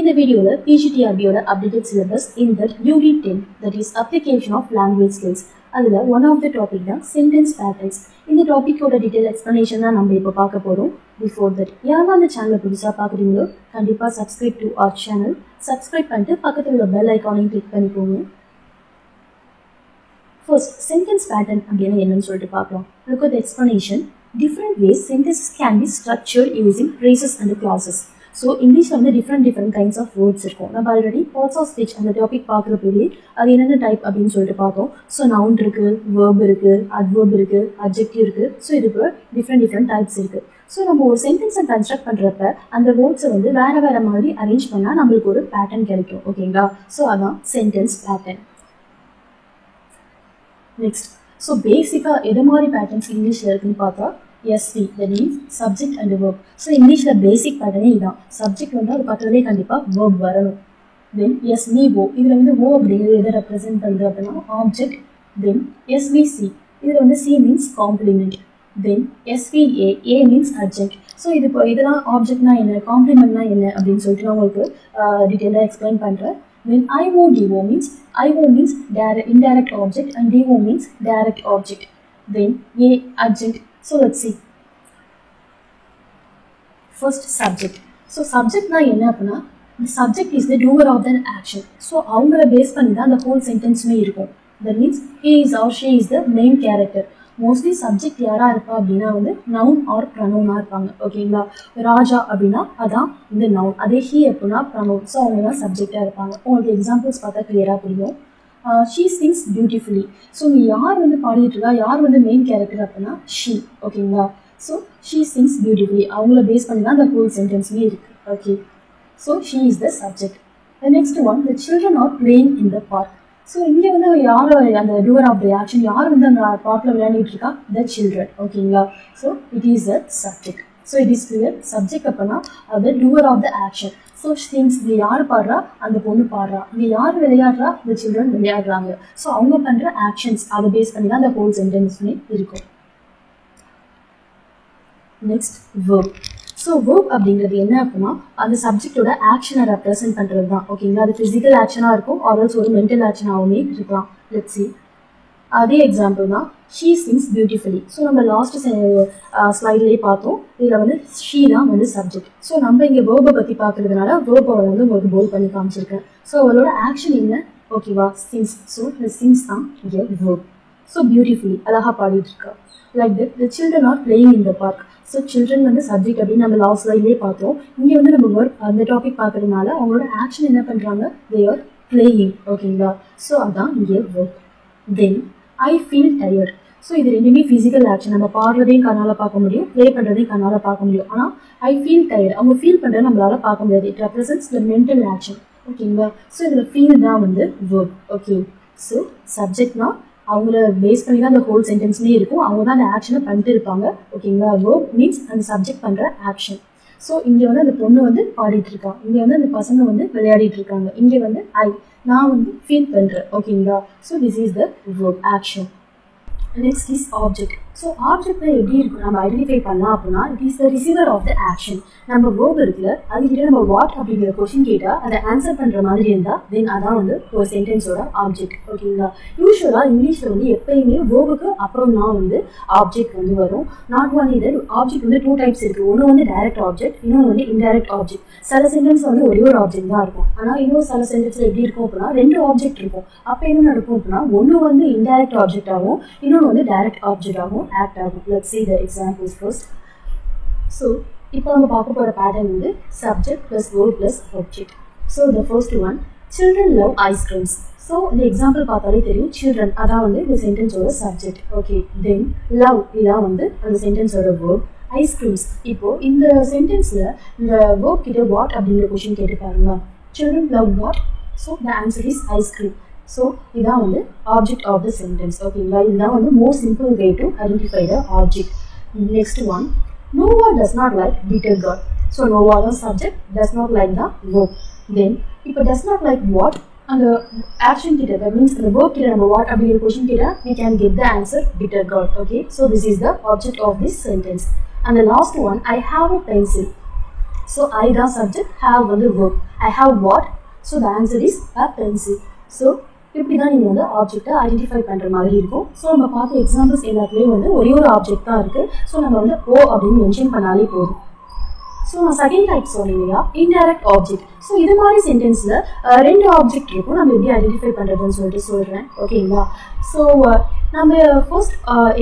In the video, PGTRB updated syllabus in the Unit 10, that is application of language skills. Adula one of the topic da sentence patterns. In the topic oda detail explanation da நம்ம இப்ப பார்க்க போறோம். Before that, யாரா அந்த சேனலை புதுசா பார்க்கறீங்களோ கண்டிப்பா subscribe to our channel. Subscribe பண்ணிட்டு பக்கத்துல உள்ள bell icon-ஐயும் click பண்ணிக்கோங்க. First, sentence pattern அப்படினா என்னன்னு சொல்லிட்டு பார்க்கலாம். Look at the explanation. Different ways sentences can be structured using phrases and clauses. So, English வந்து different kinds of words இருக்கும். நம்ம already parts of speech அந்த டாபிக் பார்க்குறப்பவே அது என்னென்ன டைப் அப்படின்னு சொல்லிட்டு பார்த்தோம். ஸோ நவுன் இருக்கு, வேர்ப் இருக்கு, அட்வர்ப் இருக்கு, அட்ஜெக்டிவ் இருக்கு. ஸோ இதுக்கு different டைப்ஸ் இருக்கு. ஸோ நம்ம ஒரு சென்டென்ஸை கன்ஸ்ட்ரக்ட் பண்ணுறப்ப அந்த வேர்ட்ஸை வந்து வேற மாதிரி அரேஞ்ச் பண்ணால் நம்மளுக்கு ஒரு பேட்டர்ன் கிடைக்கும். ஓகேங்களா? ஸோ அதான் சென்டென்ஸ் பேட்டர்ன். நெக்ஸ்ட், ஸோ பேசிக்காக எது மாதிரி பேட்டர்ன்ஸ் இங்கிலீஷில் இருக்குன்னு பார்த்தா SV, that means subject and verb. So இங்கிலீஷில் பேசிக் பேட்டர்னே இதுதான். சப்ஜெக்ட் வந்து அது பக்கத்துலேயே கண்டிப்பாக verb வரணும். தென் SVO, இதில் வந்து O அப்படிங்கிறது எதை ரெப்ரசென்ட் பண்ணுறது அப்படின்னா ஆப்ஜெக்ட். தென் SVC, இதில் வந்து C means complement. Then SVA, A means adjunct. So இதெல்லாம் ஆப்ஜெக்ட்னா என்ன, காம்ப்ளிமெண்ட்னா என்ன அப்படின்னு சொல்லிட்டு நான் உங்களுக்கு டீட்டெயிலாக எக்ஸ்பிளைன் பண்ணுறேன். Then IO means indirect object and DO means direct object. Then A, adjunct. So let's see. First, subject. So subject na enna apna, the subject is the doer of the action. So avangala base panni da the whole sentence me irukum. That means he is or she is the main character. Mostly subject yara iruppa appadina vandu noun or pronoun ah irupanga. Okayla, raja appadina adha இந்த noun, adhe he appadina pronoun. So avanga subject ah irupanga. Ungalku examples பார்த்தா clear ah புரியும். She sings beautifully. So நீ யார் வந்து பாடிட்டு இருக்கா, யார் வந்து மெயின் கேரக்டர் அப்படின்னா she. ஓகேங்களா? So she sings beautifully. அவங்கள பேஸ் பண்ணி தான் அந்த ஹோல் சென்டென்ஸ்மே இருக்கு. Okay, so she is the subject. The next one, the children are playing in the park. So இங்கே வந்து யார் அந்த doer of the action, யார் வந்து அந்த பார்க்கில் விளையாடிட்டு இருக்கா, the children. ஓகேங்களா? So it is a subject. So it is clear, subject அப்படின்னா the doer of the action. So things இங்கே யார் பாடுறா, அந்த பொண்ணு பாடுறா, இங்கே யார் விளையாடுறா, இந்த சில்ட்ரன் விளையாடுறாங்க. ஸோ அவங்க பண்ணுற ஆக்ஷன்ஸ் அதை பேஸ் பண்ணி தான் அந்த ஹோல் சென்டென்ஸ்மே இருக்கும். Next, verb. ஸோ வேர்ப் அப்படிங்கிறது என்ன அப்படின்னா அந்த சப்ஜெக்டோட ஆக்ஷனை ரெப்ரசென்ட் பண்ணுறது தான். ஓகேங்களா? அது ஃபிசிக்கல் ஆக்ஷனாக இருக்கும், ஆல்சோ ஒரு மென்டல் ஆக்ஷனாகவுமே இருக்கலாம். Let's see. அதே எக்ஸாம்பிள் தான் ஷீ சிங்ஸ் பியூட்டிஃபுல்லி. ஸோ நம்ம லாஸ்ட் ஸ்லைட்லேயே பார்த்தோம், இதில் வந்து ஷீ தான் வந்து சப்ஜெக்ட். ஸோ நம்ம இங்கே வேர்பை பற்றி பார்க்கறதுனால வேர்பை வந்து உங்களுக்கு போல் பண்ணி காமிச்சிருக்கேன். ஸோ அவளோட ஆக்ஷன் என்ன, ஓகேவா, சிங்ஸ். ஸோ இந்த சிங்ஸ் தான் இங்கே வேர்ப். ஸோ பியூட்டிஃபுல்லி, அழகாக பாடிட்டு இருக்கா. Like that the children are playing in the park. So children வந்து சப்ஜெக்ட் அப்படின்னு நம்ம லாஸ்ட் ஸ்லைட்லேயே பார்த்தோம். இங்கே வந்து நம்ம வேர்ப் அந்த டாபிக் பார்க்கறதுனால அவங்களோட ஆக்ஷன் என்ன பண்ணுறாங்க, தே ஆர் பிளேயிங். ஓகேங்களா? ஸோ அதான் இங்கே verb. Then I feel tired. So இது ரெண்டுமே ஃபிசிக்கல் ஆக்ஷன். நம்ம பாடுறதையும் கண்ணால் பார்க்க முடியும், ப்ளே பண்ணுறதையும் கண்ணால் பார்க்க முடியும். ஆனால் ஐ ஃபீல் டயர்ட், அவங்க ஃபீல் பண்ணுறது நம்மளால் பார்க்க முடியாது. It represents the mental action. ஓகேங்களா? ஸோ இதில் ஃபீல் தான் வந்து வேர்ப். ஓகே, ஸோ சப்ஜெக்ட்னா அவங்கள பேஸ் பண்ணி தான் அந்த ஹோல் சென்டென்ஸ்லேயே இருக்கும், அவங்க தான் அந்த ஆக்ஷனை பண்ணிட்டு இருப்பாங்க. ஓகேங்களா? வேர்ப் மீன்ஸ் அந்த சப்ஜெக்ட் பண்ணுற ஆக்ஷன். ஸோ இங்கே வந்து அந்த பொண்ணு வந்து பாடிட்டு இருக்கா, இங்கே வந்து அந்த பசங்க வந்து விளையாடிட்டு இருக்காங்க, இங்கே வந்து நான் வந்து ஃபீல் பண்ணுறேன். ஓகேங்களா? So this is the verb action. Next is object. So ஆப்ஜெக்ட்ல எப்படி இருக்கும் நம்ம ஐடென்டிஃபை பண்ணலாம் அப்படின்னா it is the receiver of the action. நம்ம வேர்ப் இருக்குல்ல, அதுக்கிட்ட நம்ம வாட் அப்படிங்கிற கொஸ்டின் கேட்டால் அதை ஆன்சர் பண்ணுற மாதிரி இருந்தால் தென் அதான் வந்து ஒரு சென்டென்ஸோட ஆப்ஜெக்ட். ஓகேங்களா? யூஸ்வலாக இங்கிலீஷில் வந்து எப்பயுமே வேர்புக்கு அப்புறம் தான் வந்து ஆப்ஜெக்ட் வந்து வரும். நாட் ஒன்லி தட், ஆப்ஜெக்ட் வந்து டூ டைப்ஸ் இருக்குது. ஒன்று வந்து டைரக்ட் ஆப்ஜெக்ட், இன்னொன்று வந்து இன்டைரக்ட் ஆப்ஜெக்ட். சில சென்டென்ஸ் வந்து ஒரே ஒரு ஆப்ஜெக்ட் தான் இருக்கும், ஆனால் இன்னொரு சில சென்டென்ஸில் எப்படி இருக்கும் அப்படின்னா ரெண்டு ஆப்ஜெக்ட் இருக்கும். அப்போ என்ன நடக்கும் அப்படின்னா ஒன்று வந்து இன்டைரக்ட் ஆப்ஜெக்ட் ஆகும், இன்னொன்று வந்து டைரக்ட் ஆப்ஜெக்ட் ஆகும், ஆக்ட் ஆகும். Let's see the examples first. So இப்போ நம்ம பார்க்க போகிற பேட்டர்ன் வந்து subject plus verb plus object. So the first one, children love ice creams. So இந்த எக்ஸாம்பிள் பார்த்தாலே தெரியும், சில்ட்ரன் அதான் வந்து இந்த சென்டென்ஸோட சப்ஜெக்ட். ஓகே, தென் லவ் இதான் வந்து அந்த சென்டென்ஸோட வேர்ப். ஐஸ்கிரீம்ஸ், இப்போ இந்த சென்டென்ஸில் இந்த வேர்ப் கிட்ட வாட் அப்படிங்கிற கொஸ்டின் கேட்டு பாருங்களா. Children love what? So the answer is ice cream. So இதான் வந்து ஆப்ஜெக்ட் ஆஃப் த சென்டென்ஸ். ஓகேங்களா? இதுதான் வந்து more simple way to identify the object. Next one, Noah does not like bitter gourd. So Noah தான் subject, does not like தான் verb. Then இப்போ does not like what அந்த action கிட்ட, that means அந்த verb கிட்ட நம்ம what அப்படிங்கிற question கிட்ட we can get the answer bitter gourd. Okay, so this is the object of this sentence. And the last one, I have a pencil. So I தான் subject, have வந்து verb. I have what? So the answer is a pencil. So இப்படி தான் நீங்கள் வந்து ஆப்ஜெக்டை identify பண்ணுற மாதிரி இருக்கும். ஸோ நம்ம பார்த்த எக்ஸாம்பிள்ஸ் எல்லாத்துலேயும் வந்து ஒரே ஒரு ஆப்ஜெக்ட் தான் இருக்குது. ஸோ நம்ம வந்து ஓ அப்படின்னு மென்ஷன் பண்ணாலே போதும். ஸோ நான் செகண்ட் டைப் சொன்னேன் இல்லையா, இன்டைரக்ட் ஆப்ஜெக்ட். ஸோ இது மாதிரி சென்டென்ஸில் ரெண்டு ஆப்ஜெக்ட் இருக்கும், நம்ம எப்படி ஐடென்டிஃபை பண்ணுறதுன்னு சொல்லிட்டு சொல்கிறேன். ஓகேங்களா? ஸோ நம்ம ஃபர்ஸ்ட்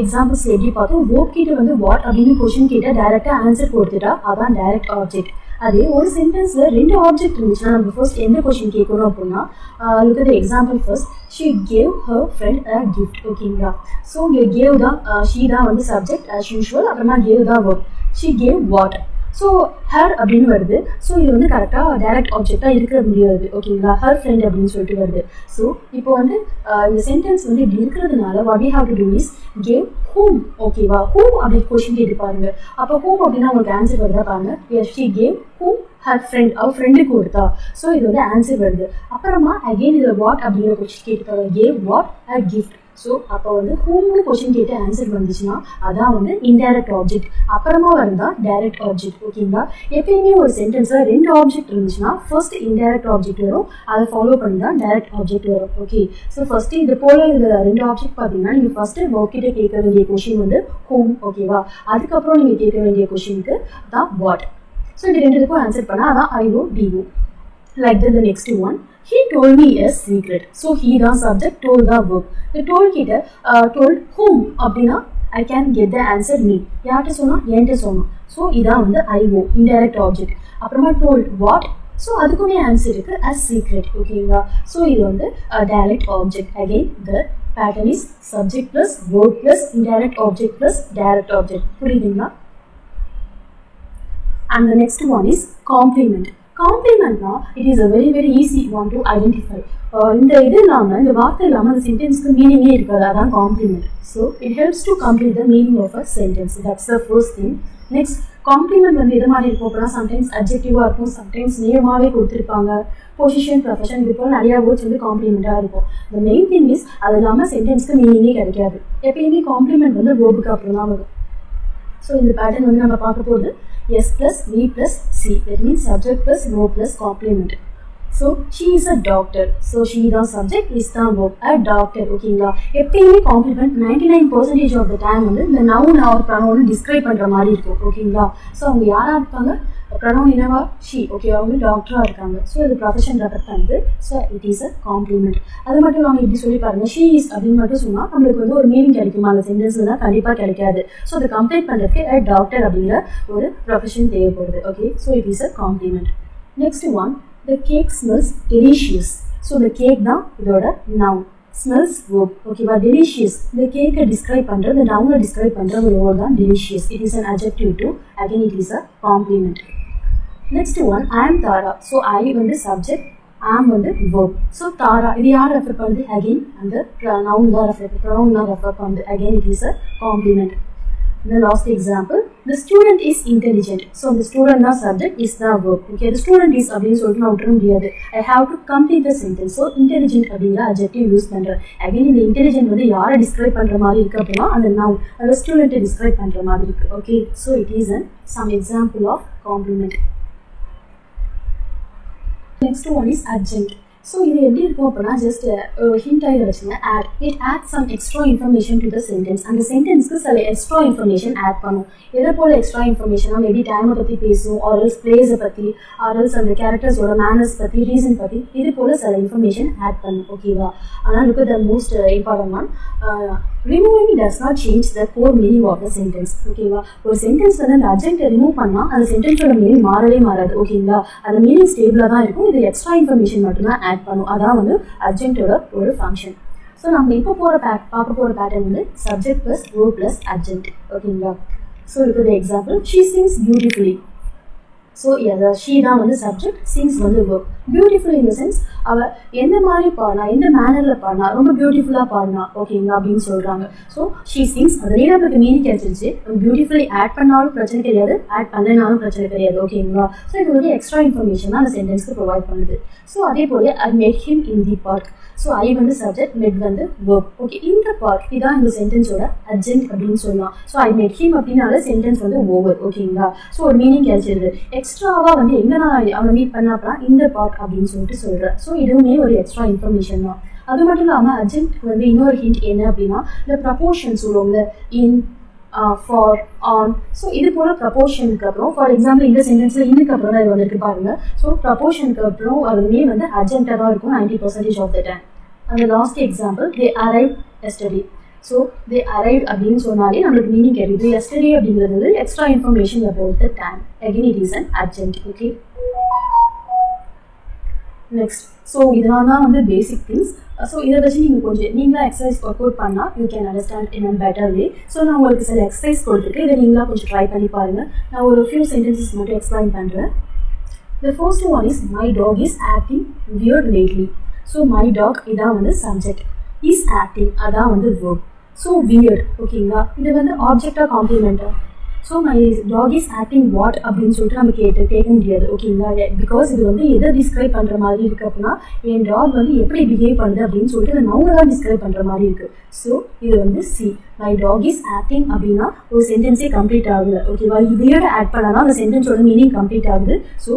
எக்ஸாம்பிள்ஸ் எப்படி பார்த்தோம், வேர்ப் கிட்ட வந்து வாட் அப்படின்னு கொஷின் கிட்ட டைரெக்டாக ஆன்சர் கொடுத்துட்டா அதான் டைரக்ட் ஆப்ஜெக்ட். அதே ஒரு சென்டென்ஸ்ல ரெண்டு ஆப்ஜெக்ட் இருந்துச்சுன்னா நம்ம ஃபர்ஸ்ட் எந்த கொஷின் கேட்கணும் அப்படின்னா, look at example first. She cave her friend a gift. ஓகேங்களா? ஸோ இங்கே கேவ் தான், ஷீ தான் வந்து சப்ஜெக்ட் ஆஸ் யூஷுவல், அப்புறமா கேவ் தான் verb. She cave what. So her அப்படின்னு வருது. ஸோ இது வந்து கரெக்டாக டைரக்ட் ஆப்ஜெக்டாக இருக்கிற முடியாது. ஓகேங்களா? ஹர் ஃப்ரெண்ட் அப்படின்னு சொல்லிட்டு வருது. ஸோ இப்போ வந்து இந்த சென்டென்ஸ் வந்து இப்படி இருக்கிறதுனால what we have to do is gave whom. ஓகேவா? ஹூம் அப்படி கொஸ்டின் கேட்டு பாருங்க. அப்போ ஹூம் அப்படின்னா உங்களுக்கு ஆன்சர் வருதா பாருங்க. Yes, she gave whom her friend, அவர் ஃப்ரெண்டுக்கு கொடுத்தா. ஸோ இது வந்து ஆன்சர் வருது. அப்புறமா அகெயின் இதில் வாட் அப்படிங்கிற கொஸ்டின் கேட்டுப்பாங்க. Gave what a gift. So அப்போ வந்து ஹூம்னு கொஸ்டின் கேட்டு ஆன்சர் வந்துச்சுன்னா அதான் வந்து இன்டைரக்ட் ஆப்ஜெக்ட். அப்புறமா வருதா டைரக்ட் ஆப்ஜெக்ட். ஓகேங்களா? எப்பயுமே ஒரு சென்டென்ஸில் ரெண்டு ஆப்ஜெக்ட் இருந்துச்சுன்னா ஃபர்ஸ்ட் இன்டைரக்ட் ஆப்ஜெக்ட் வரும், அதை ஃபாலோ பண்ணி தான் டைரக்ட் ஆப்ஜெக்ட் வரும். ஓகே, ஸோ ஃபர்ஸ்ட் இது போல இந்த ரெண்டு ஆப்ஜெக்ட் பார்த்தீங்கன்னா நீங்கள் ஃபர்ஸ்ட் verb கிட்ட கேட்க வேண்டிய கொஸ்டின் வந்து ஹூம். ஓகேவா? அதுக்கப்புறம் நீங்கள் கேட்க வேண்டிய கொஸ்டினுக்கு தான் வாட். ஸோ இது ரெண்டுக்கும் ஆன்சர் பண்ணால் அதான் IO DO. Like the next one, he told me a secret. So he தான் subject, told the verb. The told கிட்ட told whom அப்படின்னா I can get the answer me. யார்கிட்ட சொன்னா? என்கிட்ட சொன்னா. ஸோ இதான் வந்து IO, indirect object. அப்புறமா told what? ஸோ அதுக்குமே ஆன்சர் இருக்கு as secret. ஓகேங்களா? ஸோ இது வந்து direct object. Again the pattern is subject plus verb plus indirect object plus direct object. புரியுதுங்களா? And the next one is complement. காம்ப்ளிமெண்ட்னா it is a very very easy one to identify. இந்த இது இல்லாமல், இந்த வார்த்தை இல்லாமல் அந்த சென்டென்ஸ்க்கு மீனிங்கே இருக்காது, அதான் complement. So it helps to complete the meaning of a sentence. That's the first thing. Next, complement வந்து எது மாதிரி இருக்கும் அப்படின்னா சம்டைம்ஸ் அட்ஜெக்டிவாக இருக்கும், சம்டைம்ஸ் நேமாகவே கொடுத்துருப்பாங்க. பொசிஷன், ப்ரொஃபஷன், இது போல் நிறையா வேர்ட்ஸ் வந்து காம்ப்ளிமெண்ட்டாக இருக்கும். த மெயின் திங் இஸ் அது இல்லாமல் சென்டென்ஸ்க்கு மீனிங்கே கிடைக்காது. எப்பயுமே காம்ப்ளிமெண்ட் வந்து வேர்புக்கு அப்புறம் தான் வரும். ஸோ இந்த பேட்டர்ன் வந்து நம்ம பார்க்க போகுது S plus V plus C. That means subject plus verb plus complement. So she is a doctor. So she தான் subject, is தான் verb. A doctor. ஓகேங்களா? எப்பயுமே காம்ப்ளிமெண்ட் 99% of the time வந்து இந்த noun or pronoun டிஸ்கிரைப் பண்ணுற மாதிரி இருக்கும். ஓகேங்களா? ஸோ அவங்க யாராக இருக்காங்க? pronoun என்னவா? she. ஓகே, அவங்க டாக்டராக இருக்காங்க. ஸோ இது ப்ரொஃபஷன் ரெஃபர் பண்ணுது. So it is a complement. அது மட்டும் இல்லாமல் இப்படி சொல்லி பாருங்க, she is அப்படின்னு மட்டும் சொன்னால் நம்மளுக்கு வந்து ஒரு மீனிங் கிடைக்குமா? அந்த சென்டென்ஸ்ல தான் கண்டிப்பாக கிடைக்காது. ஸோ அதை கம்ப்ளீட் பண்ணுறதுக்கு a டாக்டர் அப்படிங்கிற ஒரு ப்ரொஃபஷன் தேவைப்படுது. Okay, so it is a complement. Next one, the cake smells delicious. So the cake தான் இதோட noun. smells verb. ஓகேவா? delicious, இந்த கேக்கை டிஸ்கிரைப் பண்ணுறது, இந்த நவுனை டிஸ்கிரைப் பண்ணுற ஒரு வேர்ட் தான் delicious. it is an adjective too. again it is a compliment. Next one, I am Tara. So I வந்து சப்ஜெக்ட், am வந்து verb. ஸோ தாரா இது யார் ரெஃபர் பண்ணுது? அகெயின் அந்த நவுன் தான் ப்ரொனவுன் தான் ரெஃபர் பண்ணுது. Again it is a complement. The last example, the student is intelligent. So the student the subject, is the verb. Okay, the student is அப்படின்னு சொல்லிட்டு நான் விட்டுற முடியாது. I have to complete the sentence. So intelligent அப்படிங்கிற adjective use பண்ணுறேன். Again இந்த intelligent வந்து யாரை டிஸ்கிரைப் பண்ணுற மாதிரி இருக்கு அப்படின்னா அந்த noun, அந்த ஸ்டூடெண்ட்டை டிஸ்கிரைப் பண்ணுற மாதிரி இருக்கு. Okay, so it is some example of complement. Next one is adjunct. So இது எப்படி இருக்கும் அப்படின்னா ஜஸ்ட் ஹிண்ட் ஆகி வச்சுங்க, add. It add some extra information to the sentence. அந்த சென்டென்ஸ்க்கு சில எக்ஸ்ட்ரா இன்ஃபர்மேஷன் ஆட் பண்ணும். எதை போல் எக்ஸ்ட்ரா இன்ஃபர்மேஷனாக மேபி டைமை பற்றி பேசும், ஆர்எல்ஸ் பிளேஸை பற்றி, ஆர்எல்ஸ் அந்த கேரக்டர்ஸோட மேனர்ஸ் பற்றி, ரீசன் பற்றி, இது போல் சில இன்ஃபர்மேஷன் ஆட் பண்ணும். ஓகேவா? ஆனால் look at the most important one, removing does not change the core meaning of the sentence. ஓகேவா? ஒரு சென்டென்ஸ் வந்து அந்த அட்ஜெக்டை ரிமூவ் பண்ணால் அந்த சென்டென்ஸோட மீனிங் மாறவே மாறாது. ஓகேங்களா? அந்த மீனிங் ஸ்டேபிளாக தான் இருக்கும். இது எக்ஸ்ட்ரா இன்ஃபர்மேஷன் மட்டும்தான் ஆட் பண்ணும். அதான் வந்து அட்ஜெக்டோட ஒரு ஃபங்க்ஷன். ஸோ நம்ம இப்போ பார்க்க போகிற பேட்டர்ன் வந்து சப்ஜெக்ட் ப்ளஸ் verb ப்ளஸ் அட்ஜெக்ட். ஓகேங்களா? ஸோ இருக்குது example, she sings beautifully. So she தான் வந்து சப்ஜெக்ட், சிங்ஸ் வந்து verb. Beautiful in the sense அவள் எந்த மாதிரி பாடினா, எந்த மேனரில் பாடினா, ரொம்ப பியூட்டிஃபுல்லாக பாடினா. ஓகேங்களா? அப்படின்னு சொல்கிறாங்க. ஸோ ஷீ சிங்ஸ் அதே நம்மளுக்கு மீனிங் கிடைச்சிருச்சு. பியூட்டிஃபுல்லி ஆட் பண்ணாலும் பிரச்சனை கிடையாது, ஆட் பண்ணனாலும் பிரச்சனை கிடையாது. ஓகேங்களா? ஸோ இது வந்து எக்ஸ்ட்ரா இன்ஃபர்மேஷன் தான் அந்த சென்டென்ஸ்க்கு ப்ரொவைட் பண்ணுது. ஸோ அதே போல் I met him in the park. So I வந்து சப்ஜெக்ட், மெட் வந்து verb. ஓகே, இந்த பார்க் இதான் இந்த சென்டென்ஸோட அட்ஜெக்ட் அப்படின்னு சொல்லலாம். ஸோ ஐ மெட் ஹிம் அப்படின்னால சென்டென்ஸ் வந்து ஓவர். ஓகேங்களா? ஸோ ஒரு மீனிங் கிடைச்சிருது. எக்ஸ்ட்ராவாக வந்து எங்கே நான் அவனை மீட் பண்ண அப்படின்னா இந்த பார்ட் அப்படின்னு சொல்லிட்டு சொல்கிறேன். ஸோ இதுவுமே ஒரு எக்ஸ்ட்ரா இன்ஃபர்மேஷன் தான். அது மட்டும் இல்லாமல் அர்ஜென்ட்க்கு வந்து இன்னொரு ஹிண்ட் என்ன அப்படின்னா இந்த ப்ரப்போர்ஷன் சொல்லுவோம்ல இன் ஃபார் ஆன். ஸோ இது போல் ப்ரப்போர்ஷனுக்கு அப்புறம் ஃபார் எக்ஸாம்பிள் இந்த சென்டென்ஸில் இன்னுக்கு அப்புறம் தான் இது வந்துருக்கு பாருங்க. ஸோ ப்ரப்போர்ஷனுக்கு அப்புறம் அதுவுமே வந்து அர்ஜென்ட்டாக தான் இருக்கும் 90% ஆஃப் த டைம். அந்த last example they arrive yesterday. So they arrive அப்படின்னு சொன்னாலே நம்மளுக்கு மீனிங் தெரியுது. எஸ்டர்டே அப்படிங்கிறது வந்து extra information about the time. Again it is an urgent. Okay, next. So இதெல்லாம் தான் வந்து பேசிக் திங்ஸ். ஸோ இதை வச்சு நீங்கள் கொஞ்சம் நீங்களாக எக்ஸசைஸ் ஒர்க் அவுட் பண்ணால் you can understand in a better way. So நான் உங்களுக்கு சில எக்ஸசைஸ் கொடுத்துருக்கு, இதை நீங்களாக கொஞ்சம் ட்ரை பண்ணி பாருங்கள். நான் ஒரு ஃபியூ சென்டென்சஸ் மட்டும் எக்ஸ்பிளைன் பண்ணுறேன். The first one is my dog is acting weird lately. So my dog இதான் வந்து subject, is acting அதான் வந்து verb. So weird ஓகேங்களா, இது வந்து ஆப்ஜெக்டாக காம்ப்ளிமெண்ட்டாக. So my dog is acting what அப்படின்னு சொல்லிட்டு நம்ம கேட்க முடியாது ஓகேங்களா. பிகாஸ் இது வந்து எதை டிஸ்கிரைப் பண்ணுற மாதிரி இருக்குது அப்படின்னா என் டாக் வந்து எப்படி பிஹேவ் பண்ணுது அப்படின்னு சொல்லிட்டு அதை நவுனை தான் டிஸ்கிரைப் பண்ணுற மாதிரி இருக்குது. ஸோ இது வந்து see my dog is acting அப்படின்னா ஒரு சென்டென்ஸே கம்ப்ளீட் ஆகுது ஓகேவா. இதையோட ஆட் பண்ணால் அந்த சென்டென்ஸோட மீனிங் கம்ப்ளீட் ஆகுது. So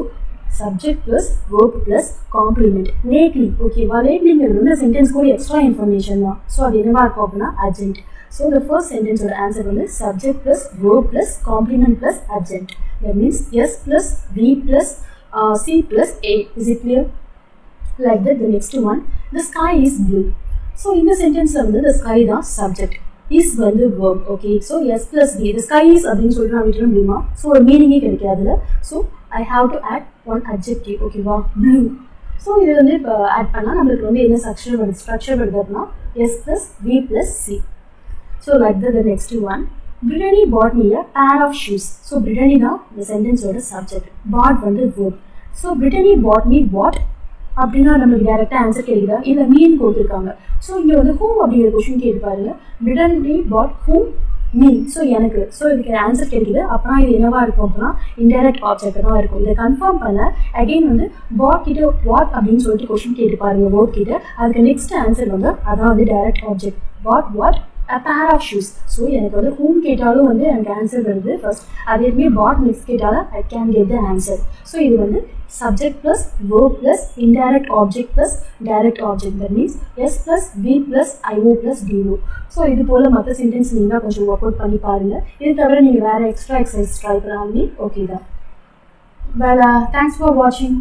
subject plus verb plus complement. Lately ஓகேவா, லேட்லிங்கிறது வந்து சென்டென்ஸ் கூட எக்ஸ்ட்ரா இன்ஃபர்மேஷன் தான். ஸோ அது என்னவா இருக்கும் அப்படின்னா urgent. So the first sentence or answer is subject plus verb plus complement plus adjunct. That means S plus V plus C plus A. Is it clear? Like that. The next one, the sky is blue. So in the sentence the sky is subject, is the verb. Okay. So S plus V. The sky is abdin solra vitrum blue. So a meaning e. So I have to add one adjective. Okay, wow, blue. So இது வந்து add பண்ணா நமக்கு வந்து என்ன structure வருது அப்படினா S plus V plus C. So like the next one, Brittany bought me a pair of shoes. So Brittany da the sentence oda subject, bought வந்து verb. So Brittany bought me what அப்படினா நமக்கு டைரக்ட்டா answer கேக்குதா இல்ல மீன் கொடுத்திருக்காங்க. So இங்க வந்து whom அப்படிங்கற क्वेश्चन கேட்டு பாருங்க. Brittany bought whom, me. So எனக்கு so இதுக்கு ஆன்சர் கேக்குது. அப்பனா இது என்னவா இருக்கும் அப்படினா இன்டைரக்ட் ஆப்ஜெக்ட் தான் இருக்கும். இத கன்ஃபார்ம் பண்ண அகைன் வந்து bought கிட்ட what அப்படினு சொல்லிட்டு क्वेश्चन கேட்டு பாருங்க verb கிட்ட. அதுக்கு நெக்ஸ்ட் ஆன்சர் வந்து அதான் வந்து direct object. bought what, a pair of shoes. So எனக்கு வந்து whom கேட்டாலும் வந்து எனக்கு ஆன்சர் வருது ஃபர்ஸ்ட். அதேமே bought next கேட்டாலும் I can get the answer. So இது வந்து subject plus verb plus indirect object plus direct object. That means S plus V plus IO plus DO. So இது போல மற்ற சென்டென்ஸ் நீங்க கொஞ்சம் ஒர்க் அவுட் பண்ணி பாருங்க. இது தவிர நீங்க வேற எக்ஸ்ட்ரா எக்ஸசைஸ் ட்ரை பண்ணாலும் ஓகே தான். Well, thanks for watching.